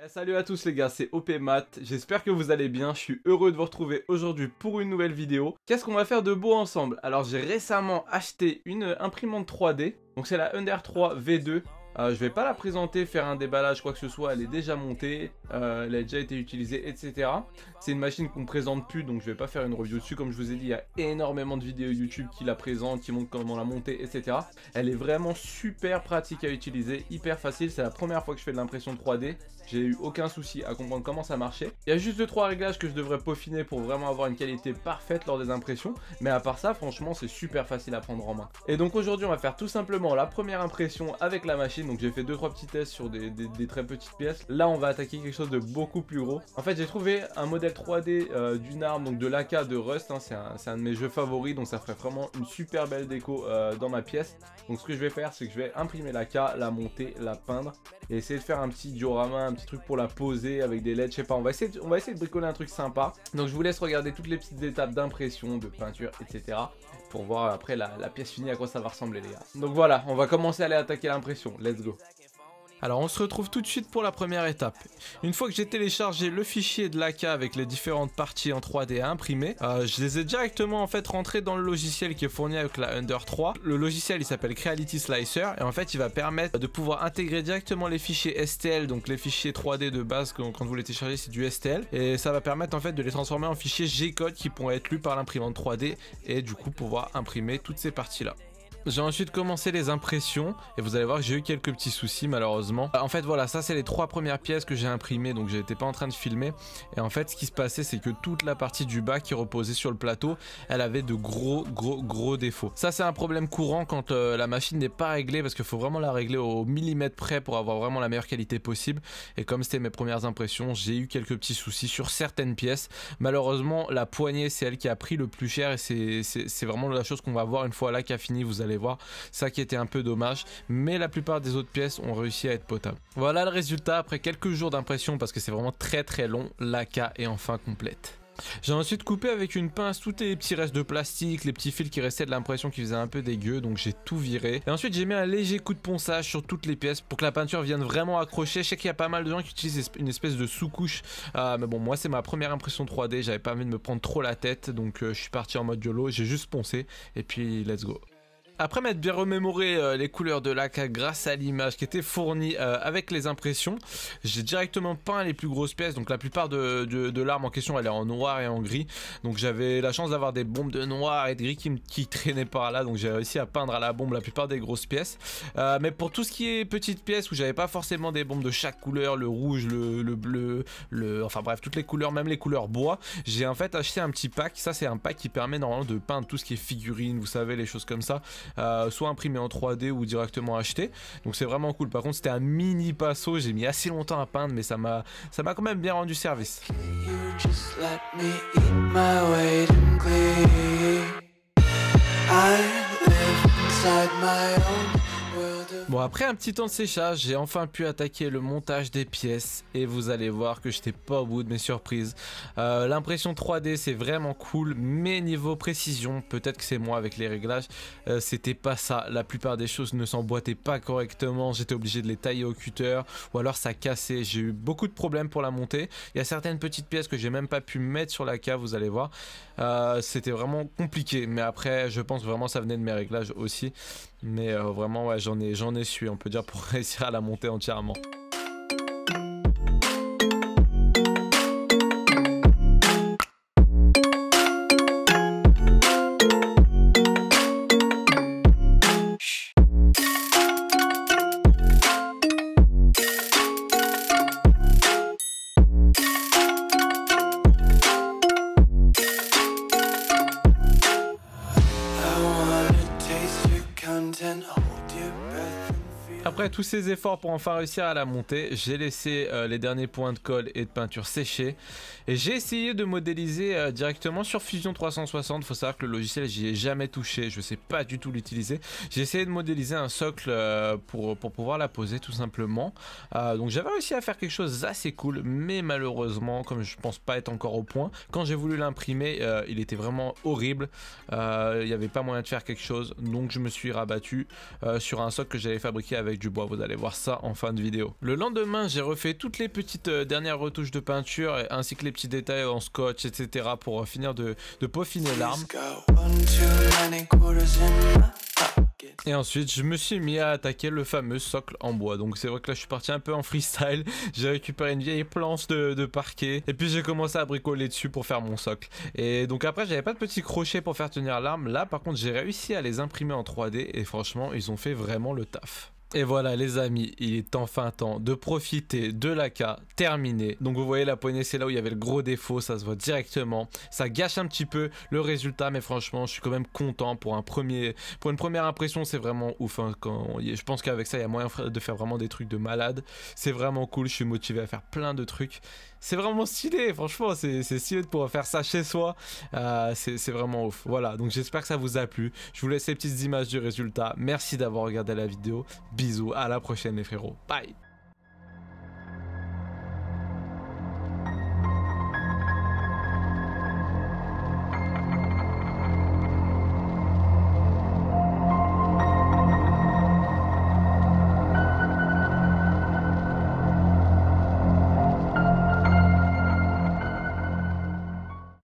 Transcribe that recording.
Salut à tous les gars, c'est OPMatt, j'espère que vous allez bien, je suis heureux de vous retrouver aujourd'hui pour une nouvelle vidéo. Qu'est-ce qu'on va faire de beau ensemble? Alors j'ai récemment acheté une imprimante 3D, donc c'est la Ender 3 V2. Je vais pas la présenter, faire un déballage, quoi que ce soit, elle est déjà montée, elle a déjà été utilisée, etc. C'est une machine qu'on ne présente plus, donc je vais pas faire une review dessus. Comme je vous ai dit, il y a énormément de vidéos YouTube qui la présentent, qui montrent comment la monter, etc. Elle est vraiment super pratique à utiliser, hyper facile. C'est la première fois que je fais de l'impression 3D. J'ai eu aucun souci à comprendre comment ça marchait. Il y a juste 2-3 réglages que je devrais peaufiner pour vraiment avoir une qualité parfaite lors des impressions. Mais à part ça, franchement, c'est super facile à prendre en main. Et donc aujourd'hui, on va faire tout simplement la première impression avec la machine. Donc j'ai fait 2-3 petits tests sur des très petites pièces. Là, on va attaquer quelque chose de beaucoup plus gros. En fait, j'ai trouvé un modèle 3D d'une arme, donc de l'AK de Rust. Hein. C'est un de mes jeux favoris, donc ça ferait vraiment une super belle déco dans ma pièce. Donc ce que je vais faire, c'est que je vais imprimer l'AK, la monter, la peindre et essayer de faire un petit diorama, un petit truc pour la poser avec des LED, je sais pas, on va essayer de bricoler un truc sympa. Donc je vous laisse regarder toutes les petites étapes d'impression, de peinture, etc. pour voir après la pièce finie à quoi ça va ressembler les gars. Donc voilà, on va commencer à aller attaquer l'impression, let's go. Alors on se retrouve tout de suite pour la première étape. Une fois que j'ai téléchargé le fichier de l'AK avec les différentes parties en 3D à imprimer, je les ai directement en fait rentrés dans le logiciel qui est fourni avec la Ender 3. Le logiciel il s'appelle Creality Slicer et en fait il va permettre de pouvoir intégrer directement les fichiers STL, donc les fichiers 3D de base quand vous les téléchargez c'est du STL, et ça va permettre en fait de les transformer en fichiers G-code qui pourront être lus par l'imprimante 3D et du coup pouvoir imprimer toutes ces parties là. J'ai ensuite commencé les impressions et vous allez voir que j'ai eu quelques petits soucis malheureusement. En fait voilà, ça c'est les 3 premières pièces que j'ai imprimées, donc j'étais pas en train de filmer. Et en fait ce qui se passait c'est que toute la partie du bas qui reposait sur le plateau, elle avait de gros défauts. Ça c'est un problème courant quand la machine n'est pas réglée, parce qu'il faut vraiment la régler au millimètre près pour avoir vraiment la meilleure qualité possible. Et comme c'était mes premières impressions, j'ai eu quelques petits soucis sur certaines pièces. Malheureusement la poignée c'est elle qui a pris le plus cher et c'est vraiment la chose qu'on va voir une fois là qu'a fini, vous allez voir, ça qui était un peu dommage, mais la plupart des autres pièces ont réussi à être potables. Voilà le résultat après quelques jours d'impression, parce que c'est vraiment très long. L'AK est enfin complète. J'ai ensuite coupé avec une pince tous les petits restes de plastique, les petits fils qui restaient de l'impression qui faisaient un peu dégueu, donc j'ai tout viré. Et ensuite j'ai mis un léger coup de ponçage sur toutes les pièces pour que la peinture vienne vraiment accrocher. Je sais qu'il y a pas mal de gens qui utilisent une espèce de sous-couche, mais bon moi c'est ma première impression 3D, j'avais pas envie de me prendre trop la tête, donc je suis parti en mode YOLO, j'ai juste poncé et puis let's go. Après m'être bien remémoré les couleurs de l'AK grâce à l'image qui était fournie avec les impressions, j'ai directement peint les plus grosses pièces. Donc la plupart de l'arme en question elle est en noir et en gris, donc j'avais la chance d'avoir des bombes de noir et de gris qui traînaient par là, donc j'ai réussi à peindre à la bombe la plupart des grosses pièces. Mais pour tout ce qui est petites pièces où j'avais pas forcément des bombes de chaque couleur, le rouge, le bleu, enfin bref toutes les couleurs, même les couleurs bois, j'ai en fait acheté un petit pack. Ça c'est un pack qui permet normalement de peindre tout ce qui est figurines, vous savez, les choses comme ça. Soit imprimé en 3D ou directement acheté, donc c'est vraiment cool. Par contre c'était un mini pinceau, j'ai mis assez longtemps à peindre, mais ça m'a quand même bien rendu service. Bon, après un petit temps de séchage, j'ai enfin pu attaquer le montage des pièces et vous allez voir que j'étais pas au bout de mes surprises. L'impression 3D c'est vraiment cool, mais niveau précision, peut-être que c'est moi avec les réglages, c'était pas ça. La plupart des choses ne s'emboîtaient pas correctement, j'étais obligé de les tailler au cutter ou alors ça cassait. J'ai eu beaucoup de problèmes pour la monter. Il y a certaines petites pièces que j'ai même pas pu mettre sur la cave, vous allez voir. C'était vraiment compliqué, mais après je pense vraiment ça venait de mes réglages aussi. Mais vraiment ouais, j'en ai su, on peut dire, pour réussir à la monter entièrement. Après tous ces efforts pour enfin réussir à la monter, j'ai laissé les derniers points de colle et de peinture sécher et j'ai essayé de modéliser directement sur Fusion 360. Faut savoir que le logiciel j'y ai jamais touché, je sais pas du tout l'utiliser. J'ai essayé de modéliser un socle pour pouvoir la poser tout simplement. Donc j'avais réussi à faire quelque chose d'assez cool, mais malheureusement comme je pense pas être encore au point, quand j'ai voulu l'imprimer il était vraiment horrible. Il n'y avait pas moyen de faire quelque chose, donc je me suis rabattu sur un socle que j'avais fabriqué avec du bois, vous allez voir ça en fin de vidéo. Le lendemain, j'ai refait toutes les petites dernières retouches de peinture ainsi que les petits détails en scotch, etc. pour finir de peaufiner l'arme. Et ensuite, je me suis mis à attaquer le fameux socle en bois. Donc c'est vrai que là, je suis parti un peu en freestyle. J'ai récupéré une vieille planche de parquet. Et puis j'ai commencé à bricoler dessus pour faire mon socle. Et donc après, j'avais pas de petits crochets pour faire tenir l'arme. Là, par contre, j'ai réussi à les imprimer en 3D. Et franchement, ils ont fait vraiment le taf. Et voilà les amis, il est enfin temps de profiter de l'AK terminé. Donc vous voyez la poignée, c'est là où il y avait le gros défaut, ça se voit directement. Ça gâche un petit peu le résultat, mais franchement je suis quand même content pour une première impression, c'est vraiment ouf. Hein, je pense qu'avec ça il y a moyen de faire vraiment des trucs de malade. C'est vraiment cool, je suis motivé à faire plein de trucs. C'est vraiment stylé, franchement c'est stylé de pouvoir faire ça chez soi. C'est vraiment ouf. Voilà, donc j'espère que ça vous a plu. Je vous laisse les petites images du résultat. Merci d'avoir regardé la vidéo. Bisous, à la prochaine les frérots. Bye.